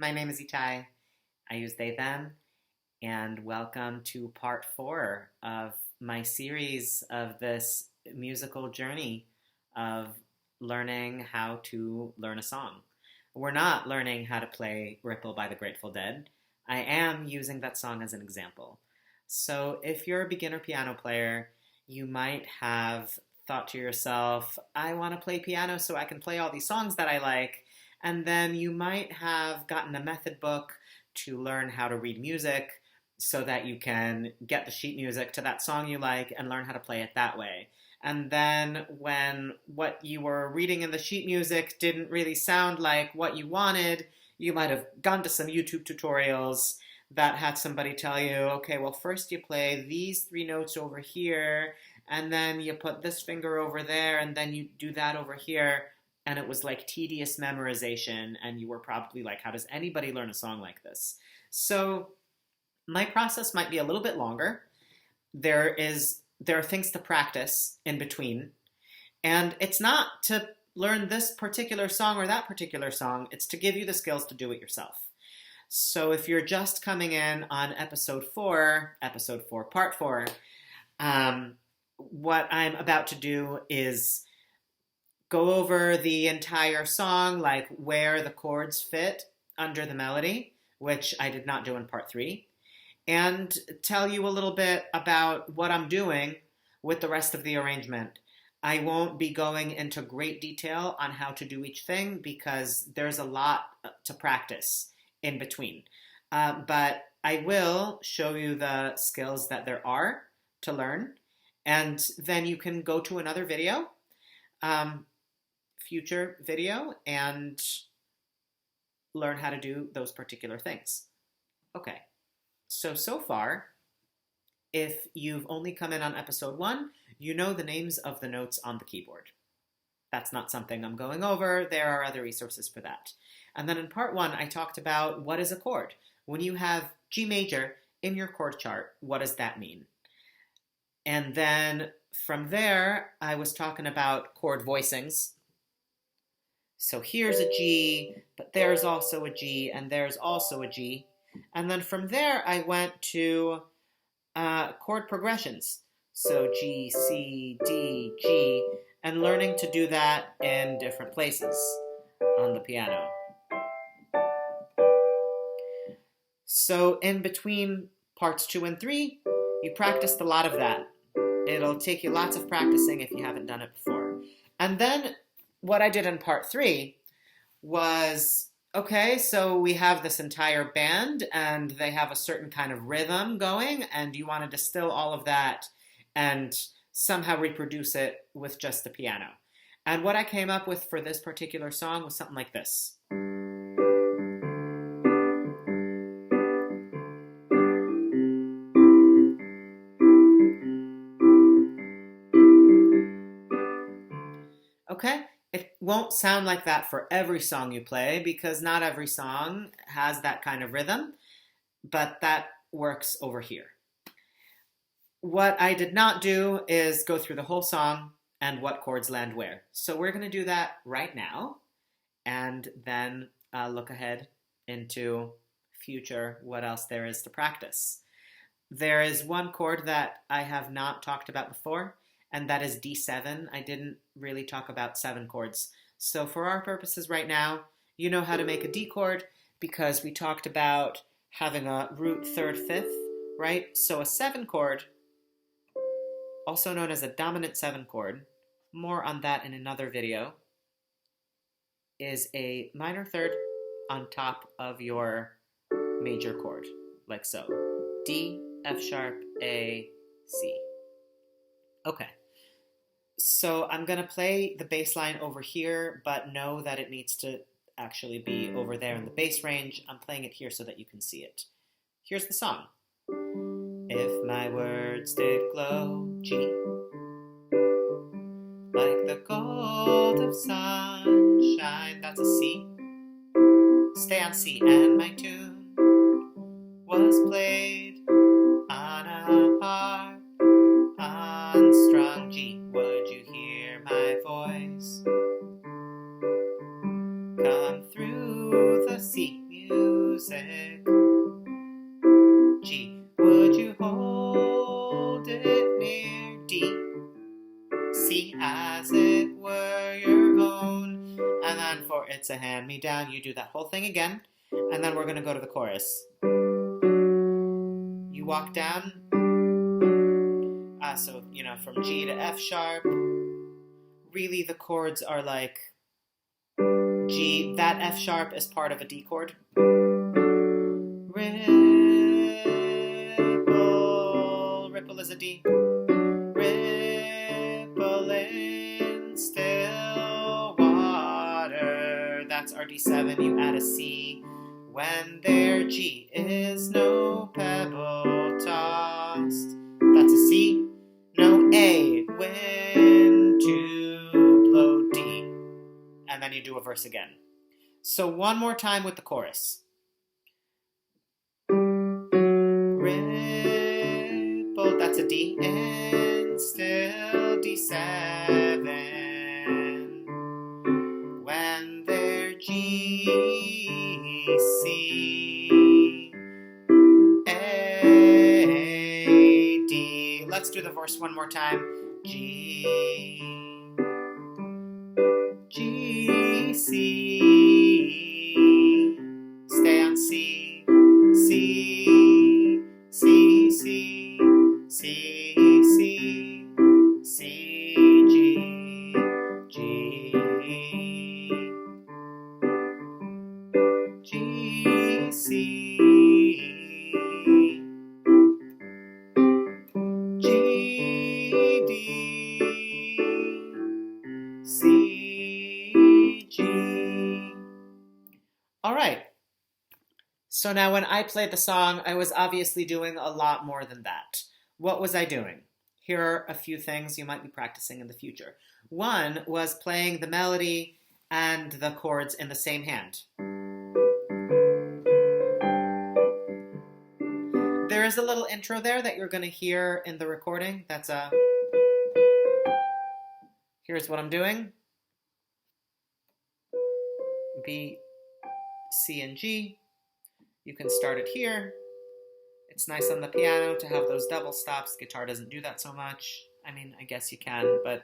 My name is Itai. I use they, them, and welcome to part 4 of my series of this musical journey of learning how to learn a song. We're not learning how to play Ripple by the Grateful Dead. I am using that song as an example. So if you're a beginner piano player, you might have thought to yourself, I want to play piano so I can play all these songs that I like. And then you might have gotten a method book to learn how to read music so that you can get the sheet music to that song you like and learn how to play it that way. And then when what you were reading in the sheet music didn't really sound like what you wanted, you might have gone to some YouTube tutorials that had somebody tell you, okay, well, first you play these 3 notes over here, and then you put this finger over there, and then you do that over here. And it was like tedious memorization, and you were probably like, how does anybody learn a song like this? So my process might be a little bit longer. There are things to practice in between, and it's not to learn this particular song or that particular song. It's to give you the skills to do it yourself. So if you're just coming in on episode 4, part 4, what I'm about to do is go over the entire song, like where the chords fit under the melody, which I did not do in part 3, and tell you a little bit about what I'm doing with the rest of the arrangement. I won't be going into great detail on how to do each thing because there's a lot to practice in between. But I will show you the skills that there are to learn, and then you can go to another video, future video, and learn how to do those particular things. Okay, so far, if you've only come in on episode 1, you know the names of the notes on the keyboard. That's not something I'm going over. There are other resources for that. And then in part 1, I talked about what is a chord. When you have G major in your chord chart, what does that mean? And then from there, I was talking about chord voicings. So here's a G, but there's also a G, and there's also a G. And then from there, I went to chord progressions. So G, C, D, G, and learning to do that in different places on the piano. So in between parts 2 and 3, you practiced a lot of that. It'll take you lots of practicing if you haven't done it before. And then what I did in part 3 was, okay, so we have this entire band and they have a certain kind of rhythm going, and you want to distill all of that and somehow reproduce it with just the piano. And what I came up with for this particular song was something like this. Okay, it won't sound like that for every song you play because not every song has that kind of rhythm, but that works over here. What I did not do is go through the whole song and what chords land where. So we're going to do that right now and then look ahead into future what else there is to practice. There is one chord that I have not talked about before, and that is D7. I didn't really talk about 7 chords. So for our purposes right now, you know how to make a D chord because we talked about having a root 3rd, 5th, right? So a 7 chord, also known as a dominant 7 chord, more on that in another video, is a minor 3rd on top of your major chord, like so. D, F sharp, A, C. Okay. So I'm going to play the bass line over here, but know that it needs to actually be over there in the bass range. I'm playing it here so that you can see it. Here's the song. If my words did glow, G, like the gold of sunshine, that's a C. Stay on C, and my tune was played on a harp unstrung G. Would you hear my voice come through the C music? as it were your own. And then for It's a Hand-Me-Down, you do that whole thing again. And then we're going to go to the chorus. You walk down, so, from G to F sharp. Really, the chords are like G. That F sharp is part of a D chord. Ripple is a D. Ripple in still water. That's our D7. You add a C. When their G is no pebble tossed. That's a C. No A. When to blow D. And then you do a verse again. So one more time with the chorus. Ripple, that's a D, and still D7. When they're G, C, A, D. Let's do the verse one more time. G, G, C. Stay on C, C, C, C, C, C, C, G, G, G, C, G, D, C, G. All right. So now when I played the song, I was obviously doing a lot more than that. What was I doing? Here are a few things you might be practicing in the future. One was playing the melody and the chords in the same hand. There is a little intro there that you're going to hear in the recording. Here's what I'm doing. B, C, and G. You can start it here. It's nice on the piano to have those double stops. Guitar doesn't do that so much. I mean, I guess you can, but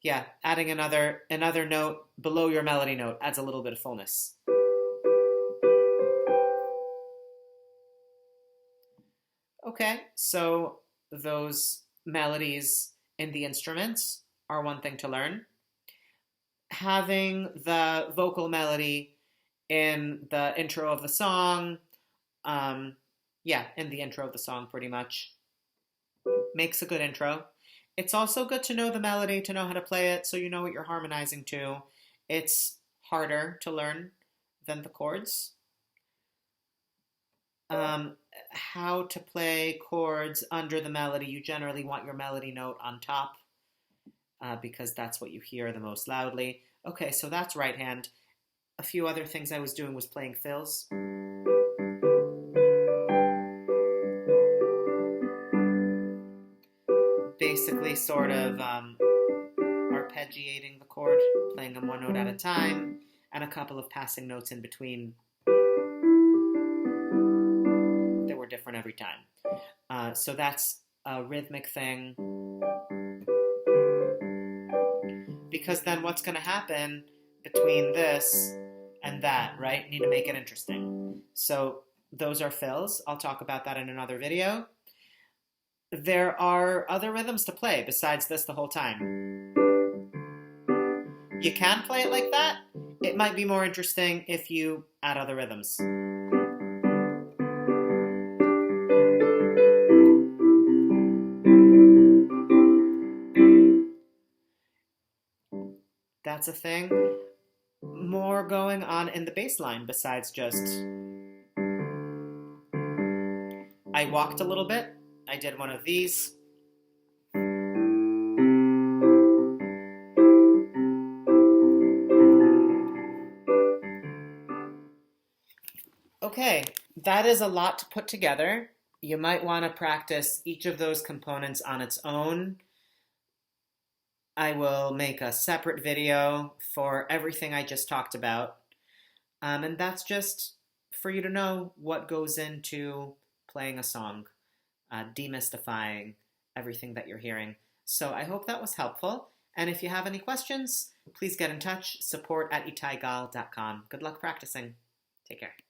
yeah, adding another note below your melody note adds a little bit of fullness. Okay, so those melodies in the instruments are one thing to learn. Having the vocal melody in the intro of the song, in the intro of the song pretty much, makes a good intro. It's also good to know the melody, to know how to play it, so you know what you're harmonizing to. It's harder to learn than the chords. How to play chords under the melody. You generally want your melody note on top because that's what you hear the most loudly. Okay, so that's right hand. A few other things I was doing was playing fills. Basically sort of arpeggiating the chord, playing them one note at a time, and a couple of passing notes in between. They were different every time. So that's a rhythmic thing. Because then what's going to happen between this and that, right? You need to make it interesting. So those are fills. I'll talk about that in another video. There are other rhythms to play besides this the whole time. You can play it like that. It might be more interesting if you add other rhythms. That's a thing. More going on in the bass line besides just... I walked a little bit. I did one of these. Okay, that is a lot to put together. You might want to practice each of those components on its own. I will make a separate video for everything I just talked about. And that's just for you to know what goes into playing a song, demystifying everything that you're hearing. So I hope that was helpful. And if you have any questions, please get in touch. Support at itaigal.com. Good luck practicing. Take care.